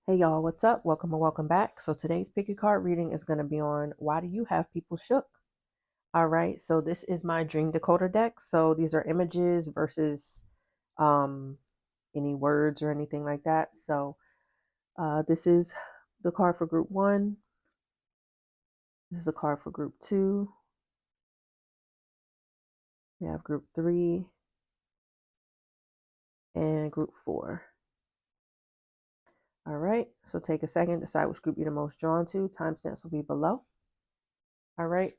Hey y'all, what's up? Welcome and welcome back. So today's pick a card reading is going to be on why do you have people shook? All right, so this is my dream decoder deck. So these are images versus um any words or anything like that. So this is the card for group 1. This is the card for group 2. We have group 3 and group 4. All right, so take a second, decide which group you're the most drawn to. Timestamps will be below. All right,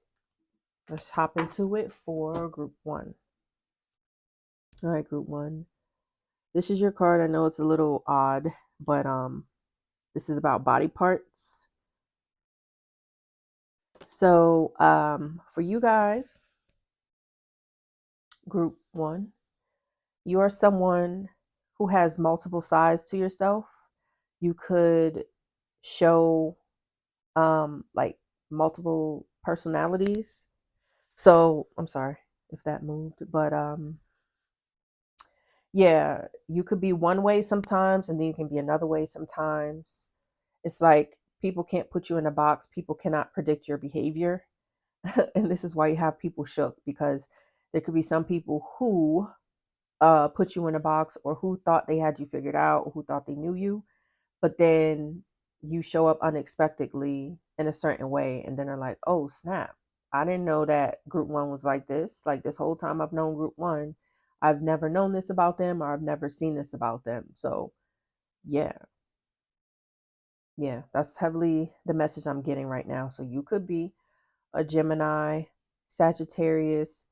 let's hop into it for group 1. All right, group 1. This is your card. I know it's a little odd, but this is about body parts. So for you guys, group 1, you are someone who has multiple sides to yourself. You could show like multiple personalities. So I'm sorry if that moved, but yeah, you could be one way sometimes and then you can be another way sometimes. It's like people can't put you in a box. People cannot predict your behavior. And this is why you have people shook, because there could be some people who put you in a box, or who thought they had you figured out, or who thought they knew you, but then you show up unexpectedly in a certain way and then they're like, oh snap, I didn't know that group 1 was like this. Like, this whole time I've known group 1, I've never known this about them, or I've never seen this about them. So yeah, that's heavily the message I'm getting right now. So you could be a Gemini, Sagittarius,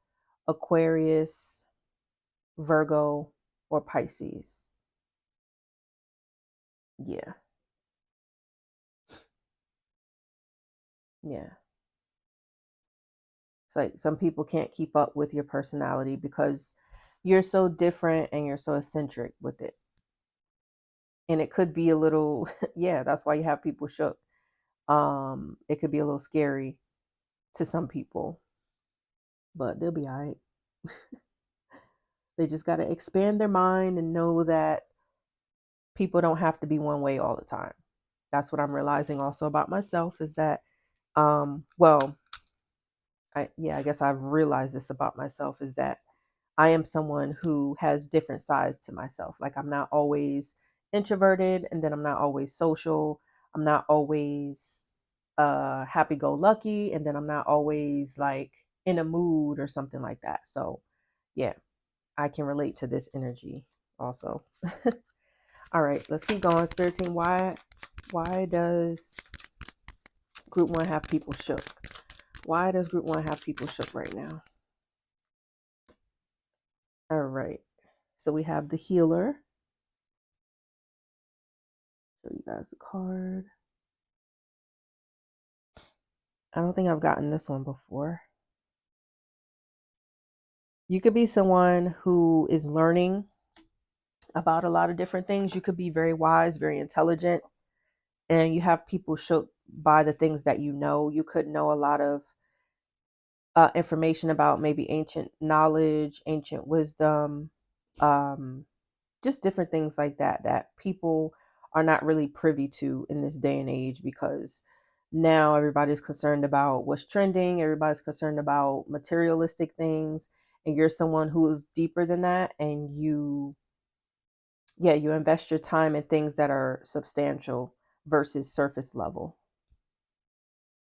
Aquarius, Virgo, or Pisces. Yeah. Yeah. It's like some people can't keep up with your personality because you're so different and you're so eccentric with it. And it could be a little, yeah, that's why you have people shook. It could be a little scary to some people, but they'll be all right. They just got to expand their mind and know that people don't have to be one way all the time. That's what I'm realizing also about myself, is that well, I guess I've realized this about myself, is that I am someone who has different sides to myself. Like, I'm not always introverted, and then I'm not always social. I'm not always happy go lucky, and then I'm not always like in a mood or something like that. So yeah, I can relate to this energy also. All right, let's keep going. Spirit team, why does group 1 have people shook? Why does group 1 have people shook right now? All right, so we have the healer. Show you guys the card. I don't think I've gotten this one before. You could be someone who is learning about a lot of different things. You could be very wise, very intelligent, and you have people shook by the things that you know. You could know a lot of information about maybe ancient knowledge, ancient wisdom, um, just different things like that, that people are not really privy to in this day and age, because now everybody's concerned about what's trending. Everybody's concerned about materialistic things. And you're someone who is deeper than that. And you invest your time in things that are substantial versus surface level.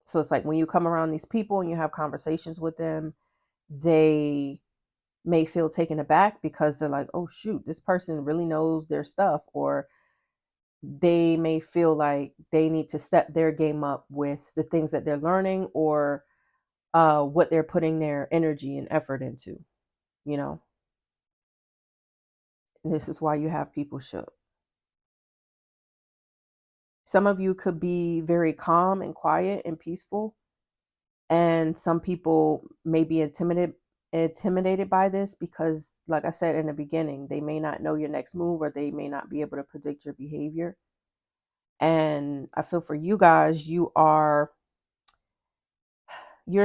So it's like when you come around these people and you have conversations with them, they may feel taken aback because they're like, oh shoot, this person really knows their stuff. Or they may feel like they need to step their game up with the things that they're learning, or what they're putting their energy and effort into, you know. And this is why you have people shook. Some of you could be very calm and quiet and peaceful, and some people may be intimidated by this because, like I said in the beginning, they may not know your next move, or they may not be able to predict your behavior. And I feel for you guys, you're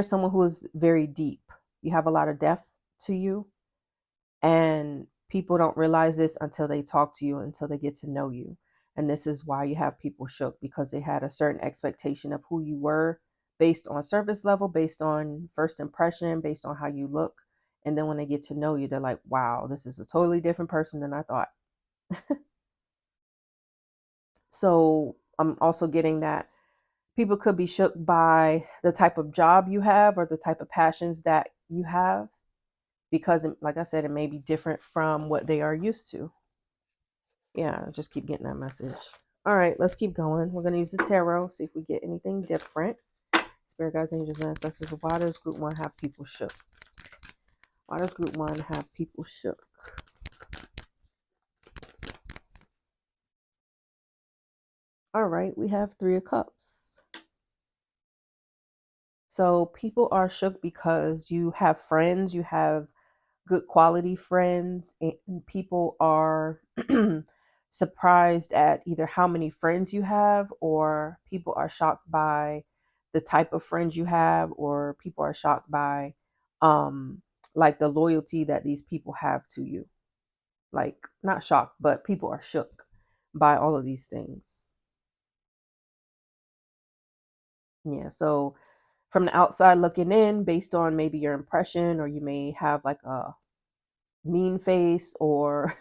someone who is very deep. You have a lot of depth to you, and people don't realize this until they talk to you, until they get to know you. And this is why you have people shook, because they had a certain expectation of who you were based on surface level, based on first impression, based on how you look. And then when they get to know you, they're like, wow, this is a totally different person than I thought. So I'm also getting that people could be shook by the type of job you have or the type of passions that you have, because, like I said, it may be different from what they are used to. Yeah, just keep getting that message. All right, let's keep going. We're going to use the tarot, see if we get anything different. Spirit guides, angels, and ancestors. Why does group one have people shook? Why does group one have people shook? All right, we have 3 of Cups. So people are shook because you have friends, you have good quality friends, and people are surprised at either how many friends you have, or people are shocked by the type of friends you have, or people are shocked by like the loyalty that these people have to you. Like, not shocked, but people are shook by all of these things. Yeah, so from the outside looking in, based on maybe your impression, or you may have like a mean face or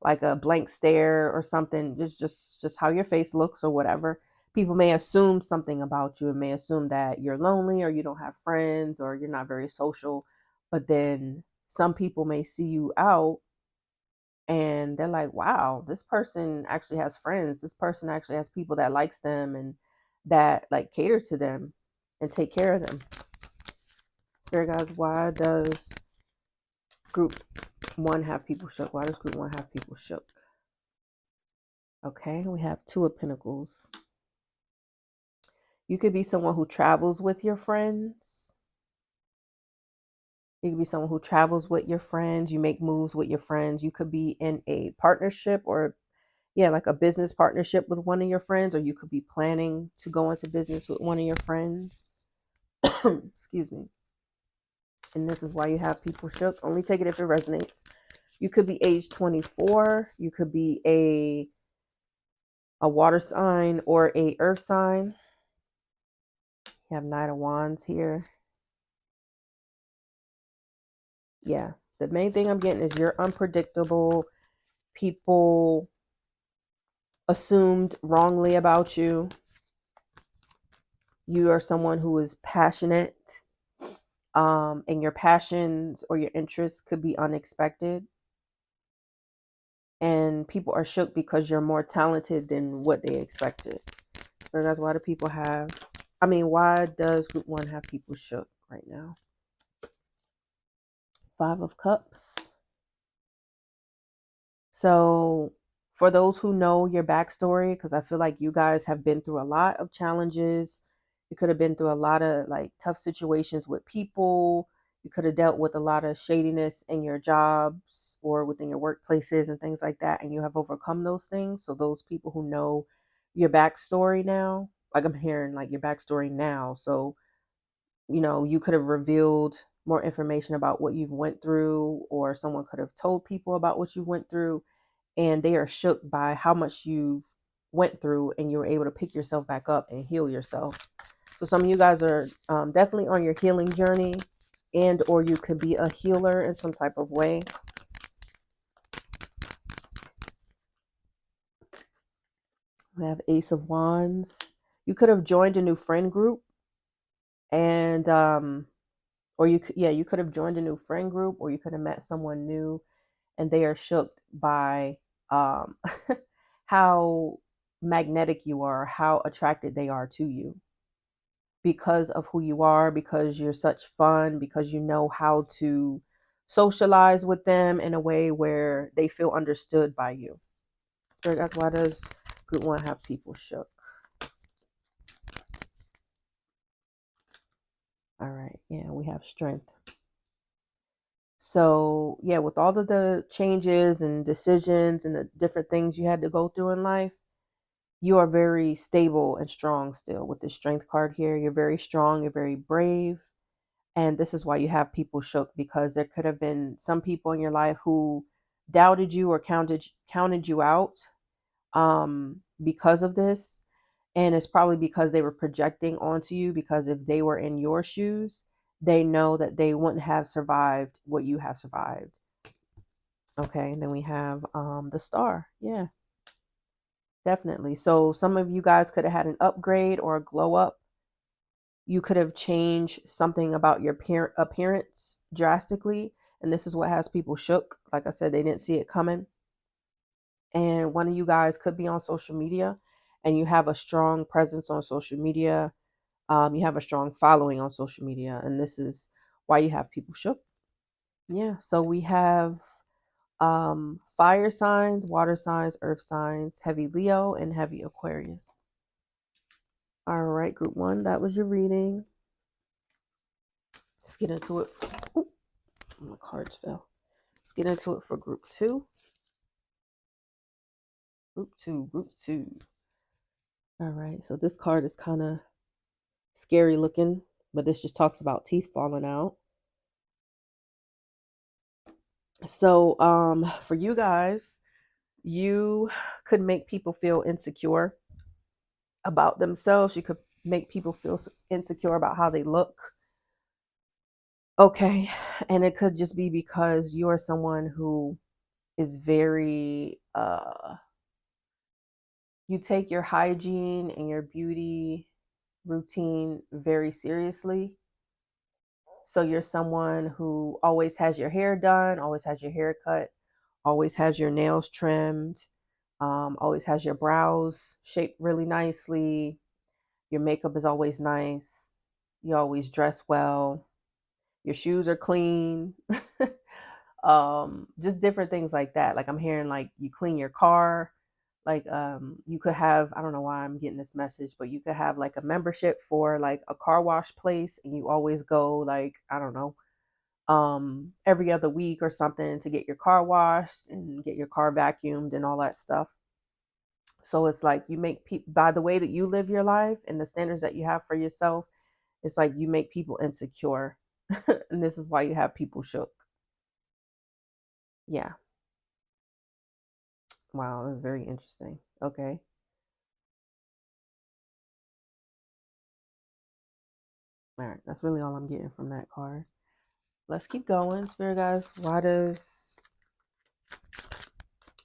like a blank stare or something, just how your face looks or whatever. People may assume something about you and may assume that you're lonely or you don't have friends or you're not very social. But then some people may see you out and they're like, wow, this person actually has friends. This person actually has people that likes them and that like cater to them and take care of them. Spirit guys, why does group one have people shook? Why does group one have people shook? Okay, we have 2 of Pentacles. You could be someone who travels with your friends. You could be someone who travels with your friends. You make moves with your friends. You could be in a partnership or, yeah, like a business partnership with one of your friends, or you could be planning to go into business with one of your friends. Excuse me. And this is why you have people shook. Only take it if it resonates. You could be age 24. You could be a water sign or a earth sign. You have Knight of Wands here. Yeah, the main thing I'm getting is you're unpredictable. People assumed wrongly about you. You are someone who is passionate, and your passions or your interests could be unexpected. And people are shook because you're more talented than what they expected. So that's why why does group one have people shook right now? 5 of Cups. So for those who know your backstory, because I feel like you guys have been through a lot of challenges. You could have been through a lot of like tough situations with people. You could have dealt with a lot of shadiness in your jobs or within your workplaces and things like that. And you have overcome those things. So those people who know your backstory now, like I'm hearing like your backstory now. So, you could have revealed more information about what you've went through, or someone could have told people about what you went through, and they are shook by how much you've went through, and you were able to pick yourself back up and heal yourself. So some of you guys are definitely on your healing journey, and or you could be a healer in some type of way. We have Ace of Wands. You could have joined a new friend group, and or you could have joined a new friend group, or you could have met someone new, and they are shook by um how magnetic you are, how attracted they are to you because of who you are, because you're such fun, because you know how to socialize with them in a way where they feel understood by you. Spirit guides, why does group one have people shook? All right, yeah, we have Strength. So yeah, with all of the changes and decisions and the different things you had to go through in life, you are very stable and strong still with the Strength card here. You're very strong, you're very brave. And this is why you have people shook, because there could have been some people in your life who doubted you or counted you out, because of this. And it's probably because they were projecting onto you, because if they were in your shoes, they know that they wouldn't have survived what you have survived. Okay, and then we have the star. Yeah, definitely. So some of you guys could have had an upgrade or a glow up. You could have changed something about your appearance drastically, and this is what has people shook. Like I said, they didn't see it coming. And one of you guys could be on social media, and you have a strong presence on social media. You have a strong following on social media, and this is why you have people shook. Yeah. So we have fire signs, water signs, earth signs, heavy Leo, and heavy Aquarius. All right, group one, that was your reading. Let's get into it. Ooh, my cards fell. Let's get into it for group two. Group two. All right, so this card is kind of scary looking, but this just talks about teeth falling out. So for you guys, you could make people feel insecure about themselves. You could make people feel insecure about how they look. Okay. And it could just be because you're someone who is very you take your hygiene and your beauty routine very seriously. So you're someone who always has your hair done, always has your hair cut, always has your nails trimmed, always has your brows shaped really nicely. Your makeup is always nice. You always dress well. Your shoes are clean. Just different things like that. Like I'm hearing like you clean your car. Like you could have, I don't know why I'm getting this message, but you could have like a membership for like a car wash place, and you always go like, I don't know, every other week or something to get your car washed and get your car vacuumed and all that stuff. So it's like you make people, by the way that you live your life and the standards that you have for yourself, it's like you make people insecure. And this is why you have people shook. Yeah. Wow, that's very interesting. Okay. All right. That's really all I'm getting from that card. Let's keep going. Spirit guys, why does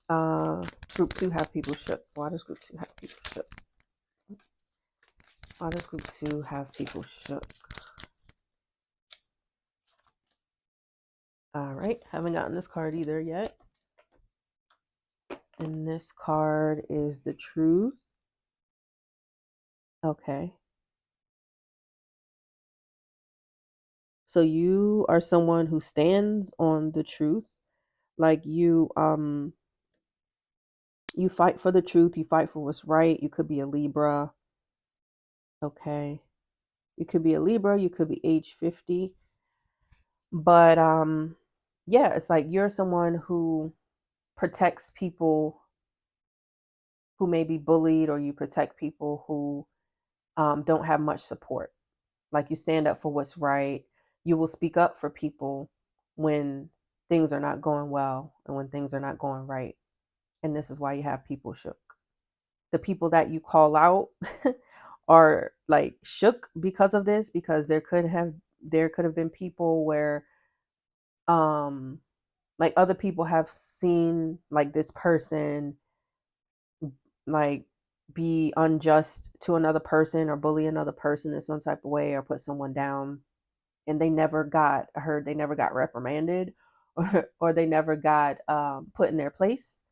group two have people shook? Why does group two have people shook? Why does group two have people shook? All right. Haven't gotten this card either yet. And this card is the truth. Okay. So you are someone who stands on the truth. Like you fight for the truth, you fight for what's right. You could be a Libra. Okay. You could be a Libra, you could be age 50. But yeah, it's like you're someone who protects people who may be bullied, or you protect people who don't have much support. Like you stand up for what's right. You will speak up for people when things are not going well and when things are not going right. And this is why you have people shook. The people that you call out are like shook because of this, because there could have been people where like other people have seen like this person like be unjust to another person or bully another person in some type of way or put someone down, and they never got heard, they never got reprimanded, or they never got put in their place.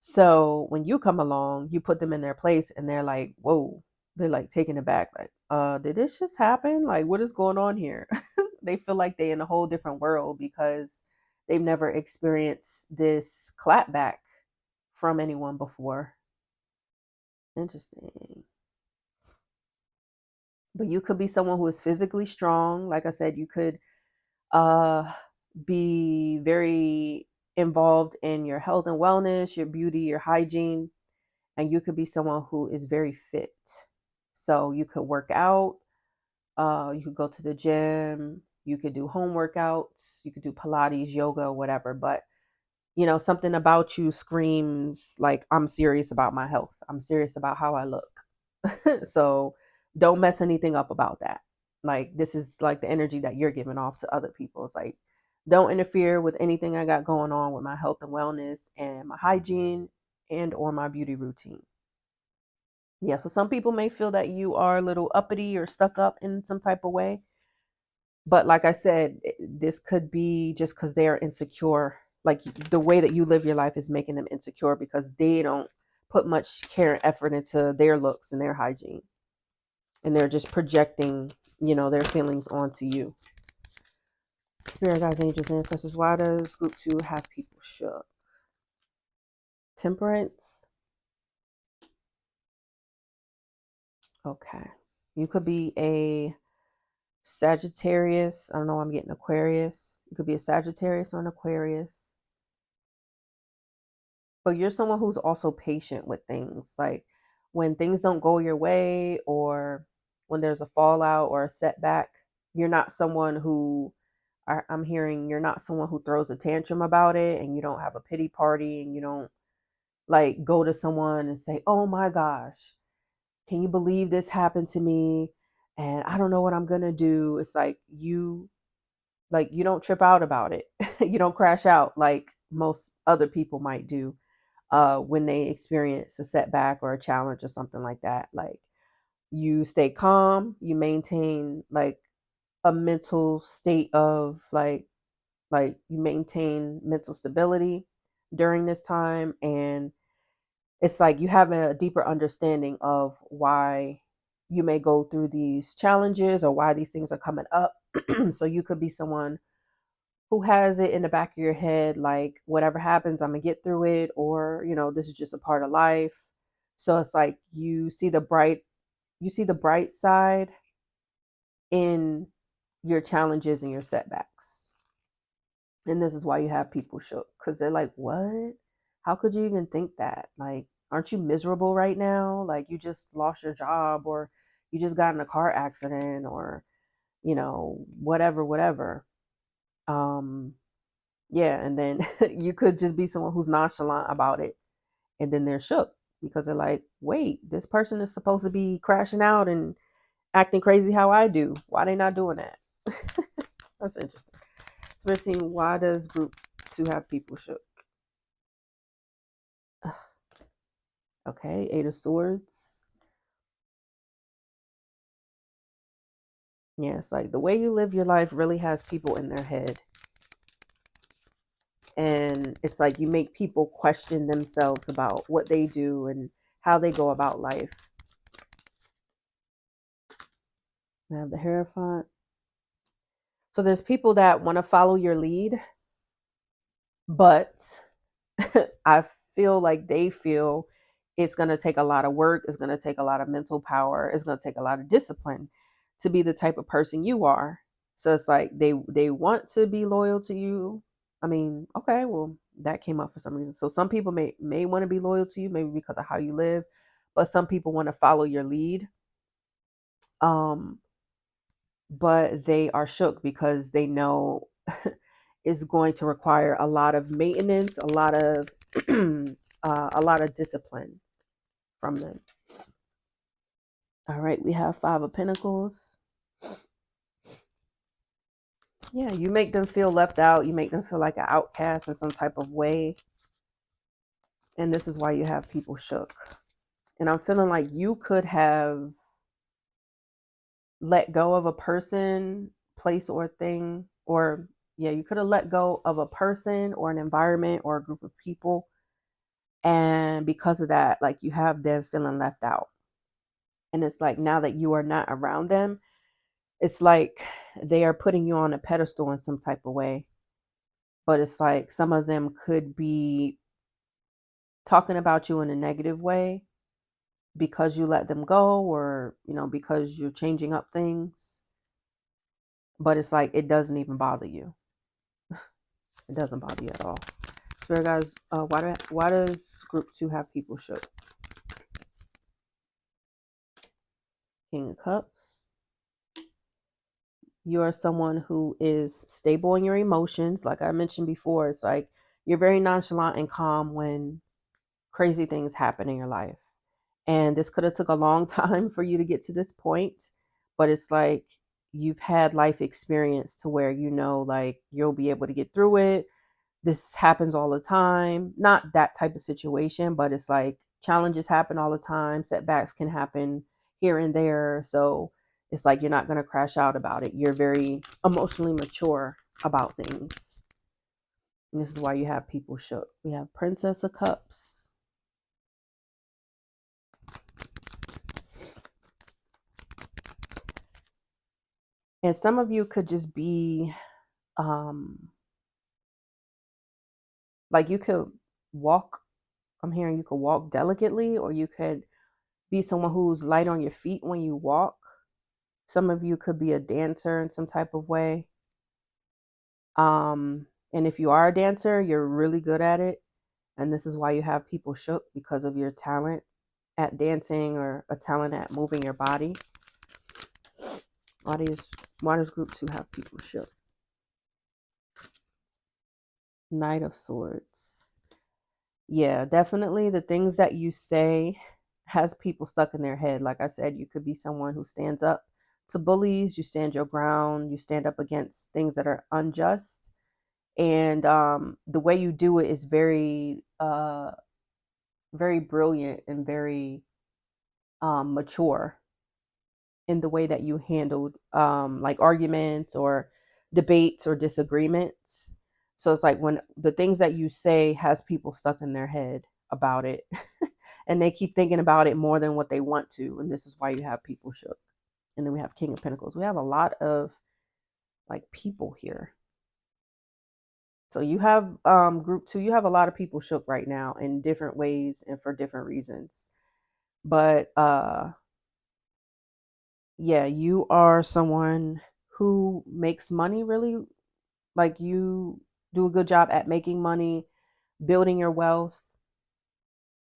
So when you come along, you put them in their place, and they're like, whoa, they're like taken aback, like, did this just happen? Like, what is going on here? They feel like they in a whole different world because they've never experienced this clapback from anyone before. Interesting. But you could be someone who is physically strong. Like I said, you could uh be very involved in your health and wellness, your beauty, your hygiene, and you could be someone who is very fit. So you could work out, you could go to the gym, you could do home workouts, you could do Pilates, yoga, whatever. But You know, something about you screams like, I'm serious about my health. I'm serious about how I look. So don't mess anything up about that. Like, this is like the energy that you're giving off to other people. It's like, don't interfere with anything I got going on with my health and wellness and my hygiene and or my beauty routine. Yeah, so some people may feel that you are a little uppity or stuck up in some type of way. But like I said, this could be just because they're insecure. Like, the way that you live your life is making them insecure because they don't put much care and effort into their looks and their hygiene. And they're just projecting, their feelings onto you. Spirit guides, angels, ancestors. Why does group 2 have people shook? Temperance. Okay. You could be a Sagittarius. I don't know. I'm getting Aquarius. You could be a Sagittarius or an Aquarius. But you're someone who's also patient with things. Like, when things don't go your way or when there's a fallout or a setback, you're not someone who, I'm hearing, you're not someone who throws a tantrum about it, and you don't have a pity party, and you don't like go to someone and say, oh my gosh, can you believe this happened to me? And I don't know what I'm going to do. It's like you don't trip out about it. You don't crash out like most other people might do when they experience a setback or a challenge or something like that. Like, you stay calm, you maintain like a mental state of like you maintain mental stability during this time, and it's like you have a deeper understanding of why you may go through these challenges or why these things are coming up. So you could be someone who has it in the back of your head, like, whatever happens, I'm gonna get through it, or this is just a part of life. So it's like you see the bright side in your challenges and your setbacks. And this is why you have people shook, because they're like, what? How could you even think that? Like, aren't you miserable right now? Like, you just lost your job, or you just got in a car accident, or, whatever. Um, yeah. And then you could just be someone who's nonchalant about it. And then they're shook because they're like, wait, this person is supposed to be crashing out and acting crazy how I do. Why they not doing that? That's interesting. Spirit team, why does group 2 have people shook? Okay, 8 of Swords. Yeah, it's like the way you live your life really has people in their head. And it's like you make people question themselves about what they do and how they go about life. I have the Hierophant. So there's people that want to follow your lead, but I feel like they feel it's going to take a lot of work. It's going to take a lot of mental power. It's going to take a lot of discipline to be the type of person you are. So it's like they want to be loyal to you. I mean, okay, well, that came up for some reason. So some people may want to be loyal to you, maybe because of how you live, but some people want to follow your lead. Um, but they are shook because they know it's going to require a lot of maintenance, a lot of a lot of discipline from them. All right, we have 5 of Pentacles. Yeah, you make them feel left out. You make them feel like an outcast in some type of way. And this is why you have people shook. And I'm feeling like you could have let go of a person, place, or thing, or yeah, you could have let go of a person or an environment or a group of people. And because of that, like, you have them feeling left out. And it's like, now that you are not around them, it's like they are putting you on a pedestal in some type of way. But it's like some of them could be talking about you in a negative way because you let them go, or because you're changing up things. But it's like it doesn't even bother you. It doesn't bother you at all. Spirit guys, why does group 2 have people shook? King of Cups. You are someone who is stable in your emotions. Like I mentioned before, it's like You're very nonchalant and calm when crazy things happen in your life. And this could have took a long time for you to get to this point, but it's like you've had life experience to where like you'll be able to get through it. This happens all the time. Not that type of situation, but it's like challenges happen all the time. Setbacks can happen here and there. So it's like you're not going to crash out about it. You're very emotionally mature about things. And this is why you have people shook. We have Princess of Cups. And some of you could just be like you could walk. I'm hearing you could walk delicately, or you could be someone who's light on your feet when you walk. Some of you could be a dancer in some type of way. And if you are a dancer, you're really good at it. And this is why you have people shook, because of your talent at dancing or a talent at moving your body. Why does group 2 have people shook? Knight of Swords. Yeah, definitely the things that you say has people stuck in their head. Like I said, you could be someone who stands up to bullies, you stand your ground, you stand up against things that are unjust. And the way you do it is very very brilliant and very mature in the way that you handled like arguments or debates or disagreements. So it's like when the things that you say has people stuck in their head about it and they keep thinking about it more than what they want to. And this is why you have people shook. And then we have King of Pentacles. We have a lot of like people here. So you have group 2, you have a lot of people shook right now in different ways and for different reasons. But yeah, you are someone who makes money really, like you do a good job at making money, building your wealth.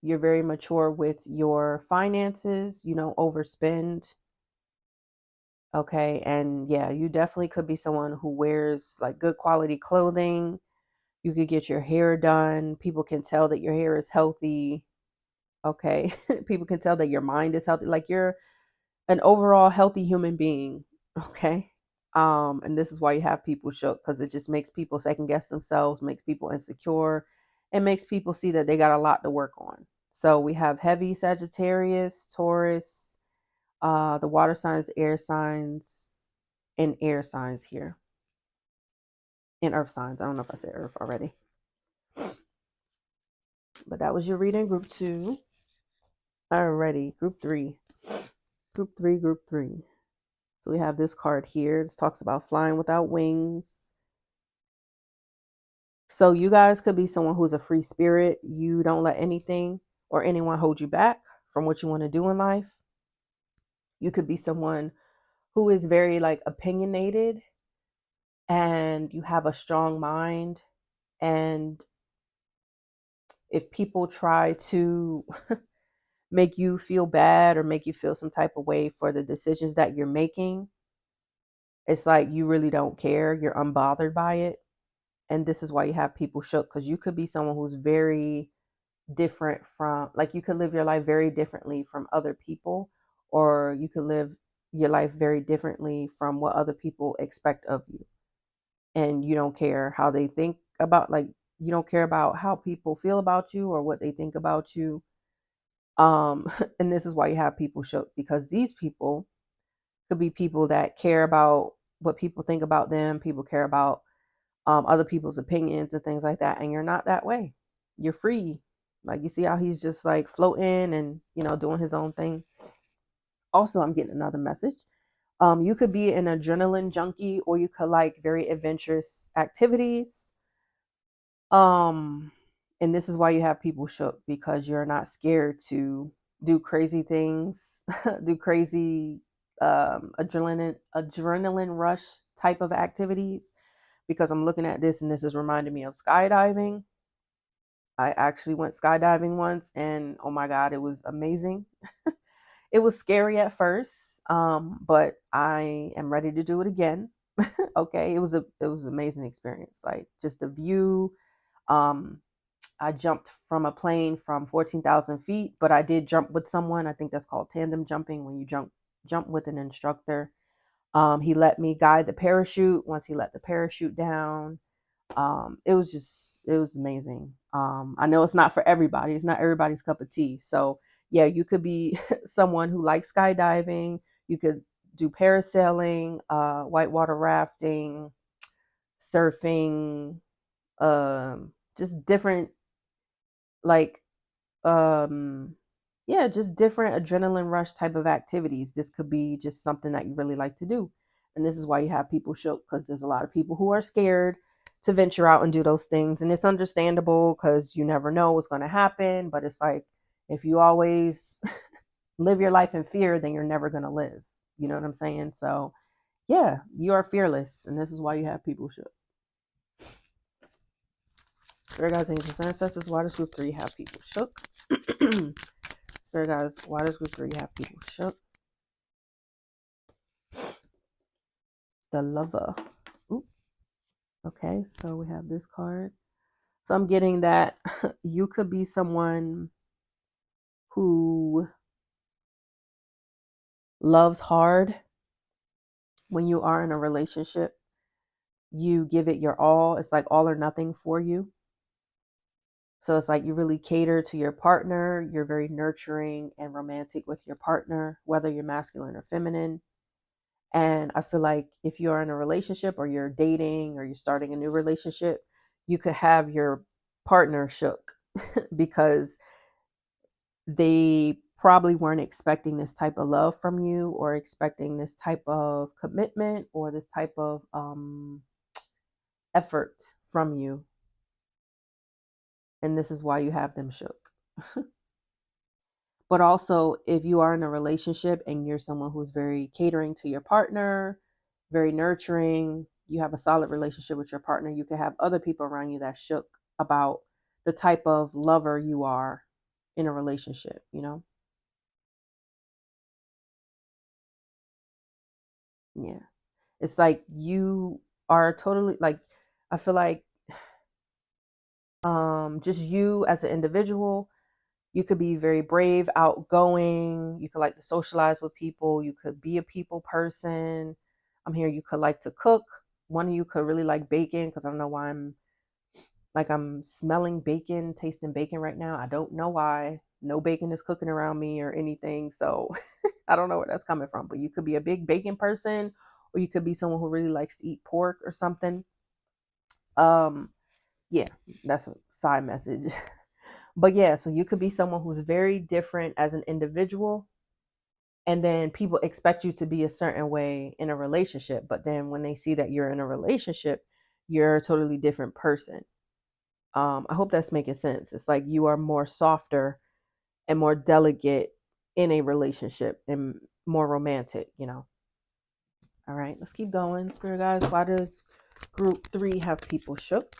You're very mature with your finances, you don't overspend. Okay. And yeah, you definitely could be someone who wears like good quality clothing. You could get your hair done. People can tell that your hair is healthy. Okay. People can tell that your mind is healthy. Like you're an overall healthy human being. Okay. And this is why you have people shook, because it just makes people second guess themselves, makes people insecure, and makes people see that they got a lot to work on. So we have heavy Sagittarius, Taurus, the water signs, air signs, and air signs here. And earth signs. I don't know if I said earth already. But that was your reading, group 2. Alrighty, group 3. Group 3, group 3. So we have this card here. This talks about flying without wings. So you guys could be someone who's a free spirit. You don't let anything or anyone hold you back from what you want to do in life. You could be someone who is very like opinionated, and you have a strong mind. And if people try to make you feel bad or make you feel some type of way for the decisions that you're making, it's like you really don't care. You're unbothered by it. And this is why you have people shook, because you could be someone who's very different from, like you could live your life very differently from other people, or you could live your life very differently from what other people expect of you. And you don't care how they think about, like, you don't care about how people feel about you or what they think about you. And this is why you have people shook, because these people could be people that care about what people think about them. People care about other people's opinions and things like that. And you're not that way. You're free. Like you see how he's just like floating and, doing his own thing. Also, I'm getting another message. You could be an adrenaline junkie, or you could like very adventurous activities. And this is why you have people shook, because you're not scared to do crazy things, do crazy adrenaline rush type of activities. Because I'm looking at this and this is reminding me of skydiving. I actually went skydiving once, and oh my God, it was amazing. It was scary at first, but I am ready to do it again. Okay, it was an amazing experience. Like just the view, I jumped from a plane from 14,000 feet, but I did jump with someone. I think that's called tandem jumping, when you jump with an instructor. He let me guide the parachute. Once he let the parachute down, it was amazing. I know it's not for everybody. It's not everybody's cup of tea. So yeah, you could be someone who likes skydiving. You could do parasailing, whitewater rafting, surfing, just different, like, um yeah, just different adrenaline rush type of activities. This could be just something that you really like to do. And this is why you have people shook, because there's a lot of people who are scared to venture out and do those things. And it's understandable, because you never know what's going to happen. But it's like, if you always live your life in fear, then you're never going to live. You know what I'm saying? So yeah, you are fearless. And this is why you have people shook. Spirit guides, angels, ancestors, Waters Group 3 have people shook. Spirit guides, Waters Group 3 have people shook. The Lover. Ooh. Okay, so we have this card. So I'm getting that you could be someone who loves hard. When you are in a relationship, you give it your all. It's like all or nothing for you. So it's like you really cater to your partner. You're very nurturing and romantic with your partner, whether you're masculine or feminine. And I feel like if you're in a relationship, or you're dating, or you're starting a new relationship, you could have your partner shook because they probably weren't expecting this type of love from you, or expecting this type of commitment, or this type of effort from you. And this is why you have them shook. But also, if you are in a relationship and you're someone who's very catering to your partner, very nurturing, you have a solid relationship with your partner, you can have other people around you that shook about the type of lover you are in a relationship, you know? Yeah. It's like you are totally like, I feel like just you as an individual, you could be very brave, outgoing. You could like to socialize with people. You could be a people person. I'm here. You could like to cook. One of you could really like bacon, because I don't know why I'm smelling bacon, tasting bacon right now. I don't know why. No bacon is cooking around me or anything. So I don't know where that's coming from. But you could be a big bacon person, or you could be someone who really likes to eat pork or something. Yeah, that's a side message. But yeah, so you could be someone who's very different as an individual, and then people expect you to be a certain way in a relationship. But then when they see that you're in a relationship, you're a totally different person. I hope that's making sense. It's like you are more softer and more delicate in a relationship, and more romantic, you know. All right, let's keep going. Spirit guys, why does group 3 have people shook?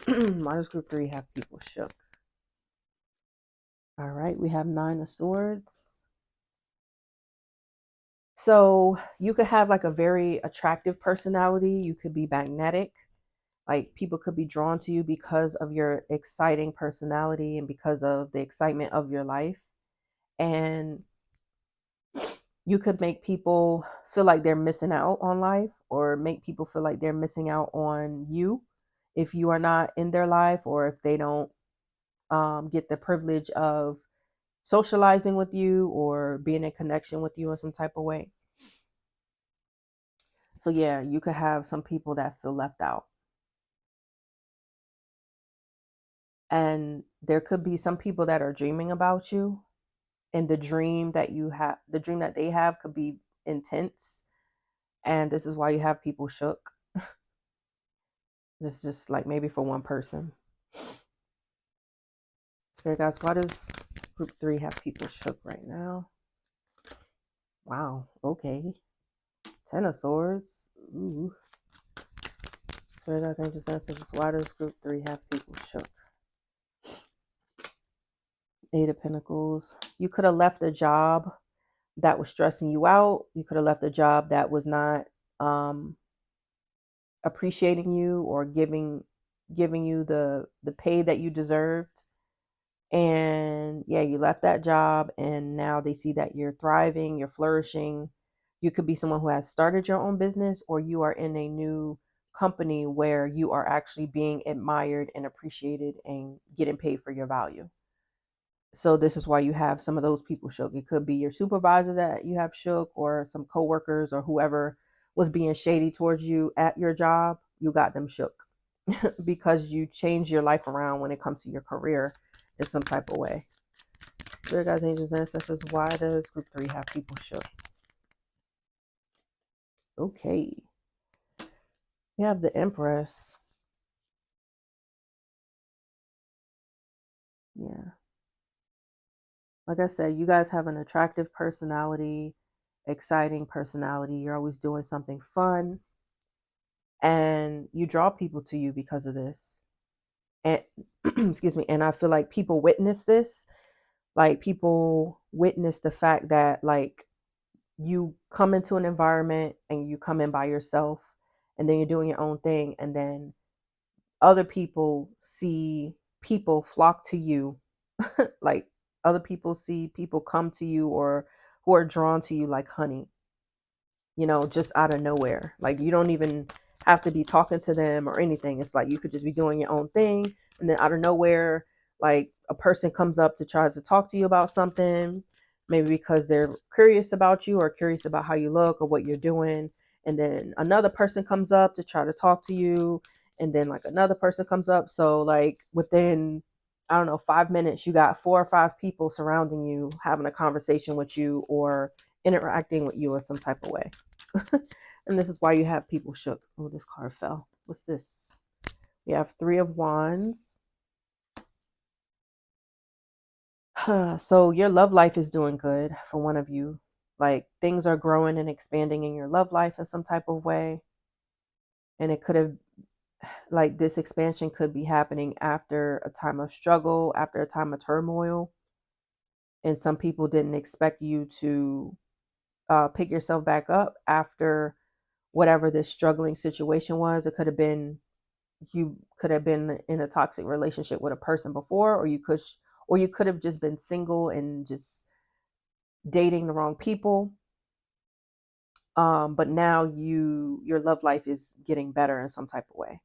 Why does group 3 have people shook? All right, we have 9 of Swords. So you could have like a very attractive personality. You could be magnetic. Like people could be drawn to you because of your exciting personality and because of the excitement of your life. And you could make people feel like they're missing out on life, or make people feel like they're missing out on you if you are not in their life, or if they don't get the privilege of socializing with you or being in connection with you in some type of way. So yeah, you could have some people that feel left out. And there could be some people that are dreaming about you, and the dream that they have could be intense. And this is why you have people shook. This is just like maybe for one person. Spirit guys, why does group 3 have people shook right now? Wow, okay. 10 of Swords. Ooh. Spirit guys, angels, ancestors, why does group 3 have people shook? 8 of Pentacles. You could have left a job that was stressing you out. You could have left a job that was not appreciating you or giving giving you the pay that you deserved. And yeah, you left that job and now they see that you're thriving, you're flourishing. You could be someone who has started your own business, or you are in a new company where you are actually being admired and appreciated and getting paid for your value. So this is why you have some of those people shook. It could be your supervisor that you have shook, or some coworkers, or whoever was being shady towards you at your job. You got them shook because you changed your life around when it comes to your career in some type of way. Dear guys, angels, ancestors, why does group 3 have people shook? Okay. We have the Empress. Yeah. Like I said, you guys have an attractive personality, exciting personality. You're always doing something fun, and you draw people to you because of this. And excuse me, and I feel like people witness this. Like, people witness the fact that, like, you come into an environment and you come in by yourself, and then you're doing your own thing, and then other people see people flock to you. Like, other people see people come to you, or who are drawn to you like honey, just out of nowhere. Like, you don't even have to be talking to them or anything. It's like you could just be doing your own thing, and then out of nowhere, like, a person comes up to try to talk to you about something, maybe because they're curious about you or curious about how you look or what you're doing. And then another person comes up to try to talk to you, and then like another person comes up. So like within, I don't know, 5 minutes, you got 4 or 5 people surrounding you, having a conversation with you or interacting with you in some type of way. And this is why you have people shook. Oh, this card fell. What's this? We have 3 of Wands. So your love life is doing good for one of you. Like, things are growing and expanding in your love life in some type of way. And it could have, like, this expansion could be happening after a time of struggle, after a time of turmoil. And some people didn't expect you to pick yourself back up after whatever this struggling situation was. It could have been, you could have been in a toxic relationship with a person before, or you could have just been single and just dating the wrong people. But now your love life is getting better in some type of way.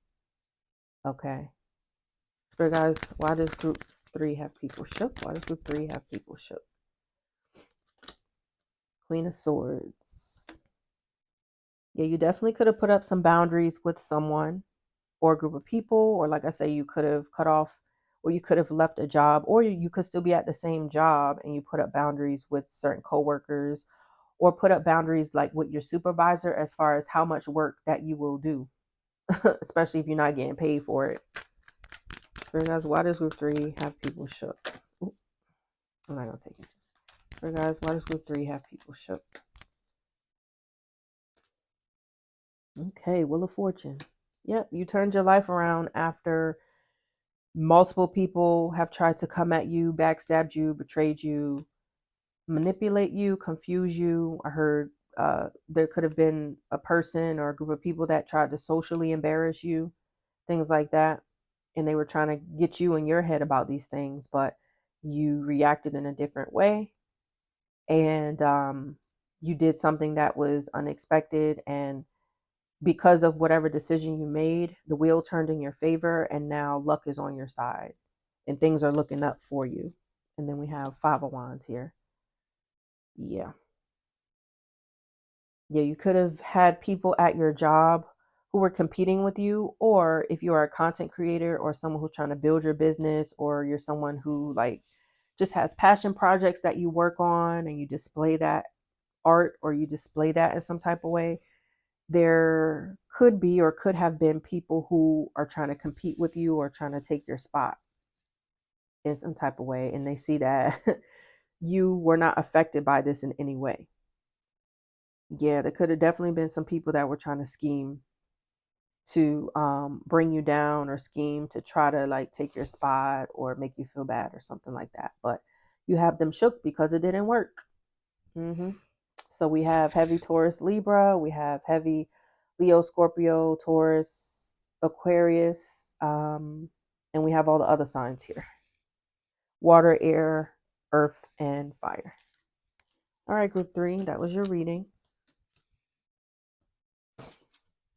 Okay. So guys, why does group 3 have people shook? Why does group 3 have people shook? Queen of Swords. Yeah, you definitely could have put up some boundaries with someone or a group of people, or like I say, you could have cut off, or you could have left a job, or you could still be at the same job and you put up boundaries with certain coworkers, or put up boundaries like with your supervisor as far as how much work that you will do, especially if you're not getting paid for it. So guys, why does group 3 have people shook? Ooh, I'm not gonna take it. So guys, why does group 3 have people shook? Okay, Wheel of Fortune. Yep, you turned your life around after multiple people have tried to come at you, backstabbed you, betrayed you, manipulate you, confuse you. I heard there could have been a person or a group of people that tried to socially embarrass you, things like that. And they were trying to get you in your head about these things, but you reacted in a different way. And you did something that was unexpected. And because of whatever decision you made, the wheel turned in your favor, and now luck is on your side and things are looking up for you. And then we have 5 of Wands here. Yeah. Yeah, you could have had people at your job who were competing with you, or if you are a content creator or someone who's trying to build your business, or you're someone who like just has passion projects that you work on and you display that art, or you display that in some type of way, there could be or could have been people who are trying to compete with you or trying to take your spot in some type of way, and they see that you were not affected by this in any way. Yeah, there could have definitely been some people that were trying to scheme to bring you down, or scheme to try to like take your spot or make you feel bad or something like that. But you have them shook because it didn't work. hmm So we have heavy Taurus, Libra. We have heavy Leo, Scorpio, Taurus, Aquarius, and we have all the other signs here: water, air, earth, and fire. All right, group 3, that was your reading.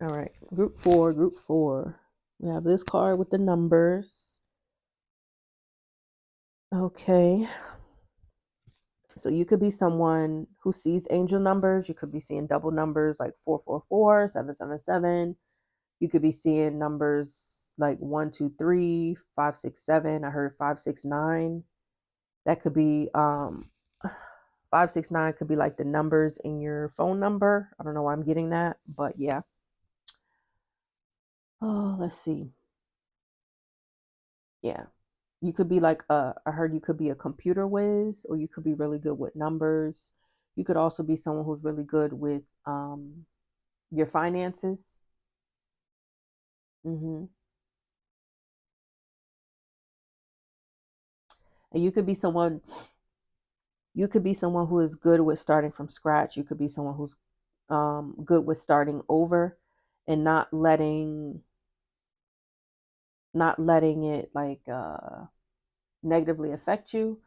All right, group 4. We have this card with the numbers. Okay. So you could be someone who sees angel numbers. You could be seeing double numbers like 444, 777. You could be seeing numbers like 1, 2, 3, 5, 6, 7. I heard 5, 6, 9. That could be 5, 6, 9 could be like the numbers in your phone number. I don't know why I'm getting that, but yeah. Oh, let's see. Yeah. You could be like I heard you could be a computer whiz, or you could be really good with numbers. You could also be someone who's really good with your finances. hmm And you could be someone who is good with starting from scratch. You could be someone who's good with starting over and not letting it like negatively affect you,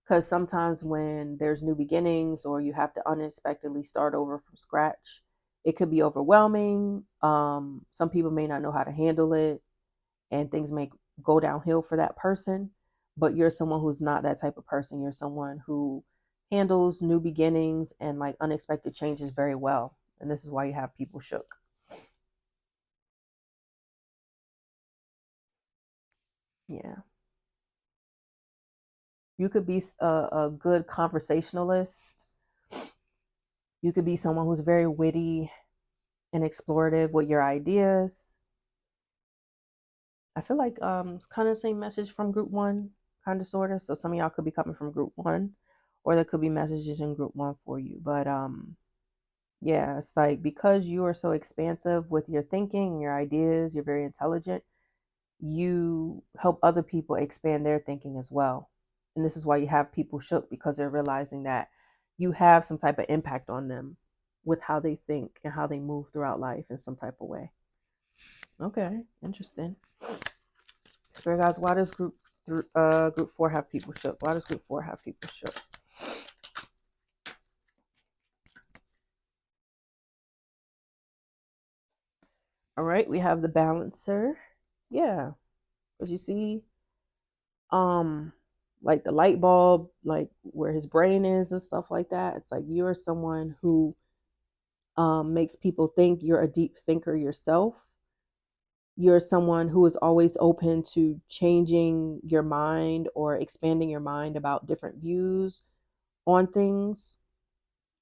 because sometimes when there's new beginnings or you have to unexpectedly start over from scratch, it could be overwhelming. Some people may not know how to handle it, and things may go downhill for that person. But you're someone who's not that type of person. You're someone who handles new beginnings and like unexpected changes very well. And this is why you have people shook. Yeah. You could be a good conversationalist. You could be someone who's very witty and explorative with your ideas. I feel like kind of the same message from group 1, kind of sort of. So some of y'all could be coming from group 1, or there could be messages in group 1 for you. But yeah, it's like because you are so expansive with your thinking and your ideas, you're very intelligent, you help other people expand their thinking as well. And this is why you have people shook, because they're realizing that you have some type of impact on them with how they think and how they move throughout life in some type of way. Okay, interesting. Spirit guys, why does group 4 have people shook? Why does group 4 have people shook? All right, we have the balancer. Yeah, because you see, um, like the light bulb, like where his brain is and stuff like that. It's like you're someone who makes people think. You're a deep thinker yourself. You're someone who is always open to changing your mind or expanding your mind about different views on things.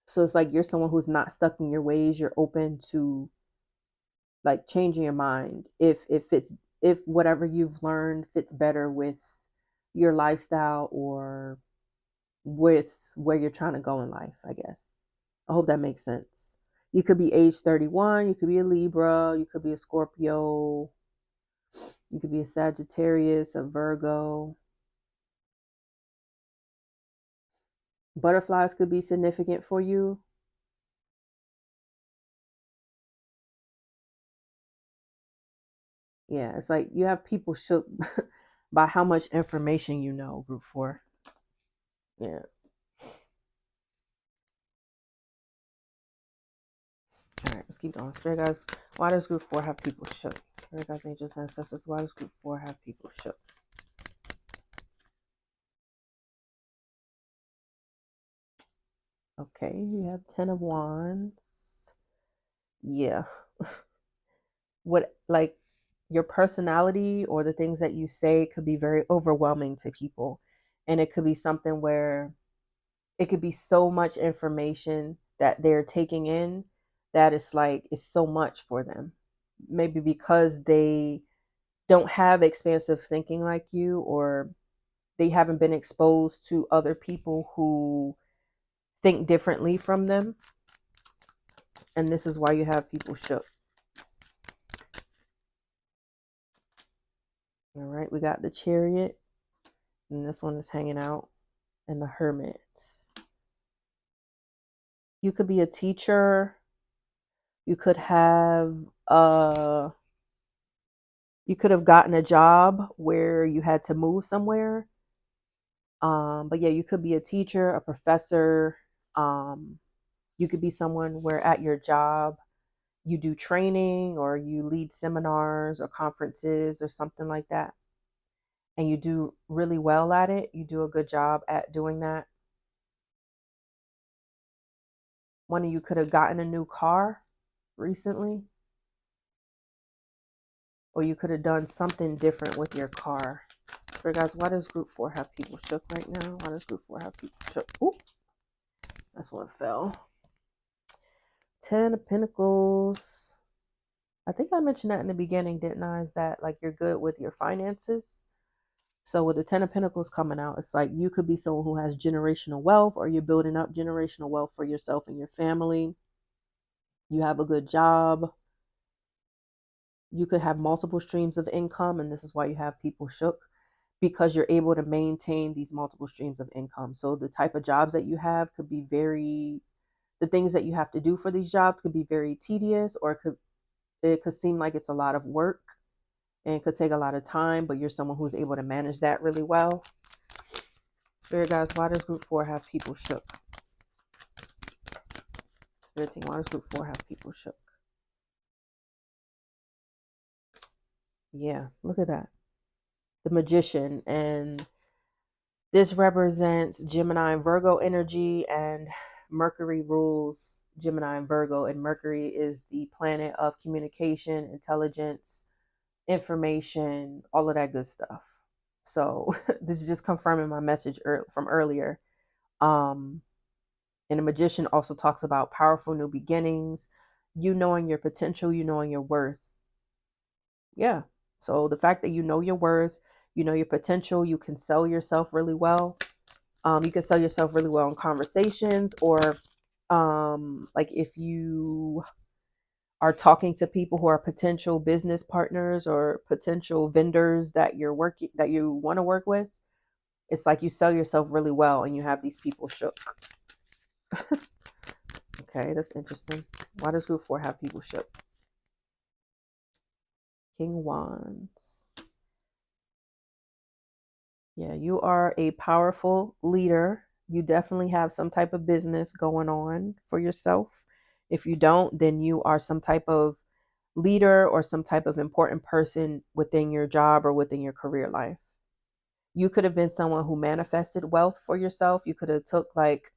So it's like you're someone who's not stuck in your ways. You're open to like changing your mind if whatever you've learned fits better with your lifestyle or with where you're trying to go in life, I guess. I hope that makes sense. You could be age 31, you could be a Libra, you could be a Scorpio, you could be a Sagittarius, a Virgo. Butterflies could be significant for you. Yeah, it's like you have people shook by how much information you know, group 4. Yeah. All right, let's keep going. Spirit guys, why does group 4 have people shook? Spirit guys, angels, ancestors, why does group 4 have people shook? Okay, you have 10 of wands. Yeah. What, like, your personality or the things that you say could be very overwhelming to people. And it could be something where it could be so much information that they're taking in that it's like it's so much for them. Maybe because they don't have expansive thinking like you, or they haven't been exposed to other people who think differently from them. And this is why you have people shook. All right, we got the Chariot, and this one is hanging out, and the Hermit. You could be a teacher. You could have You could have gotten a job where you had to move somewhere. But yeah, you could be a teacher, a professor. You could be someone where at your job you do training or you lead seminars or conferences or something like that. And you do really well at it. You do a good job at doing that. One of you could have gotten a new car recently, or you could have done something different with your car. So guys, why does group 4 have people shook right now? Why does group 4 have people shook? Ooh, that's one fell. 10 of Pentacles. I think I mentioned that in the beginning, didn't I? Is that like you're good with your finances? So with the 10 of Pentacles coming out, it's like you could be someone who has generational wealth, or you're building up generational wealth for yourself and your family. You have a good job. You could have multiple streams of income, and this is why you have people shook, because you're able to maintain these multiple streams of income. So the type of jobs that you have could be the things that you have to do for these jobs could be very tedious, or it could seem like it's a lot of work and it could take a lot of time, but you're someone who's able to manage that really well. Spirit guys, why does group 4 have people shook? Spirit team, why does group 4 have people shook? Yeah, look at that. The Magician. And this represents Gemini and Virgo energy, and Mercury rules Gemini and Virgo, and Mercury is the planet of communication, intelligence, information, all of that good stuff. So this is just confirming my message from earlier. And the Magician also talks about powerful new beginnings, you knowing your potential, you knowing your worth. Yeah. So the fact that you know your worth, you know your potential, you can sell yourself really well. You can sell yourself really well in conversations, or like if you are talking to people who are potential business partners or potential vendors that you want to work with. It's like you sell yourself really well and you have these people shook. Okay, that's interesting. Why does group 4 have people shook? King Wands. Yeah, you are a powerful leader. You definitely have some type of business going on for yourself. If you don't, then you are some type of leader or some type of important person within your job or within your career life. You could have been someone who manifested wealth for yourself. You could have took like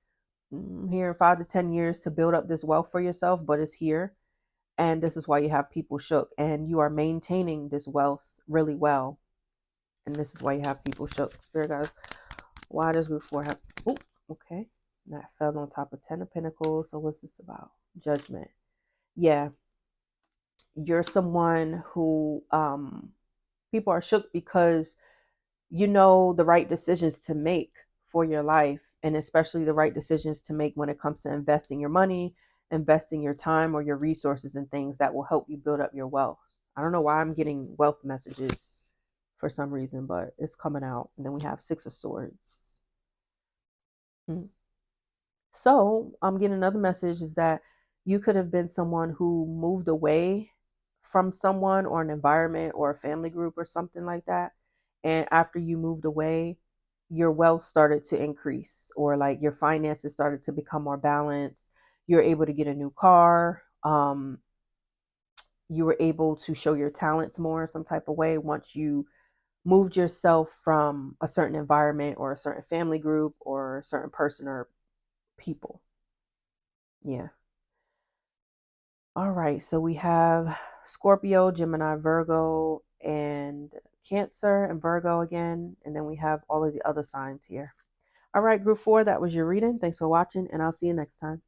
here in 5 to 10 years to build up this wealth for yourself, but it's here. And this is why you have people shook, and you are maintaining this wealth really well. And this is why you have people shook. Spirit guys, why does group 4 have, oh, okay. That fell on top of 10 of Pentacles. So what's this about? Judgment. Yeah. You're someone who people are shook because you know the right decisions to make for your life, and especially the right decisions to make when it comes to investing your money, investing your time or your resources in things that will help you build up your wealth. I don't know why I'm getting wealth messages for some reason, but it's coming out. And then we have 6 of Swords. So I'm getting another message is that you could have been someone who moved away from someone or an environment or a family group or something like that. And after you moved away, your wealth started to increase, or like your finances started to become more balanced. You're able to get a new car. You were able to show your talents more some type of way once you moved yourself from a certain environment or a certain family group or a certain person or people. Yeah. All right. So we have Scorpio, Gemini, Virgo, and Cancer and Virgo again. And then we have all of the other signs here. All right, group 4, that was your reading. Thanks for watching, and I'll see you next time.